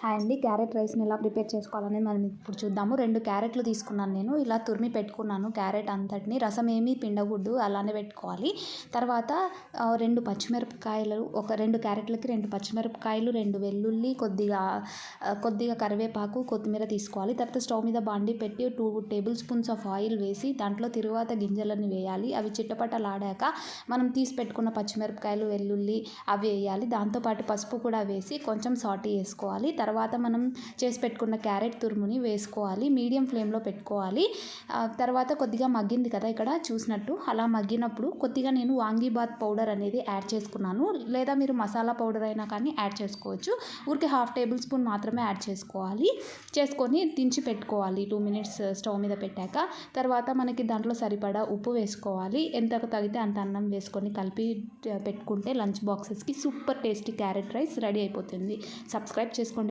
Hi అండి. Carrot రైస్‌ని ఎలా ప్రిపేర్ చేసుకోవాలనేది మనం ఇప్పుడు చూద్దాము. 2 క్యారెట్లు తీసుకున్నాను నేను. ఇలా తురిమి పెట్టుకున్నాను క్యారెట్ అంతటిని. రసం ఏమీ పిండకూడదు, అలానే పెట్టుకోవాలి. తర్వాత 2 పచ్చిమిరపకాయలు, ఒక 2 క్యారెట్లకి 2 పచ్చిమిరపకాయలు, 2 వెల్లుల్లి, కొద్దిగా కరివేపాకు, కొత్తిమీర తీసుకోవాలి. తర్వాత స్టవ్ మీద బాండీ పెట్టి 2 టేబుల్ స్పూన్స్ ఆఫ్ ఆయిల్ వేసి దాంట్లో తిరువాత గింజలను వేయాలి. అవి చిట్టపటలాడాక మనం తీసి పెట్టుకున్న పచ్చిమిరపకాయలు, వెల్లుల్లి అవి వేయాలి. దాంతోపాటు పసుపు కూడా వేసి కొంచెం సాటే చేసుకోవాలి. తర్వాత మనం చేసి పెట్టుకున్న క్యారెట్ తురుముని వేసుకోవాలి. మీడియం ఫ్లేమ్లో పెట్టుకోవాలి. తర్వాత కొద్దిగా మగ్గింది కదా ఇక్కడ చూసినట్టు, అలా మగ్గినప్పుడు కొద్దిగా నేను వాంగీబాత్ పౌడర్ అనేది యాడ్ చేసుకున్నాను. లేదా మీరు మసాలా పౌడర్ అయినా కానీ యాడ్ చేసుకోవచ్చు. ఊరికే 1/2 టేబుల్ స్పూన్ మాత్రమే యాడ్ చేసుకోవాలి. చేసుకొని దించి పెట్టుకోవాలి 2 మినిట్స్ స్టవ్ మీద పెట్టాక. తర్వాత మనకి దాంట్లో సరిపడా ఉప్పు వేసుకోవాలి. ఎంతకు తగితే అంత అన్నం వేసుకొని కలిపి పెట్టుకుంటే లంచ్ బాక్సెస్కి super tasty carrot rice ready అయిపోతుంది. సబ్స్క్రైబ్ చేసుకోండి.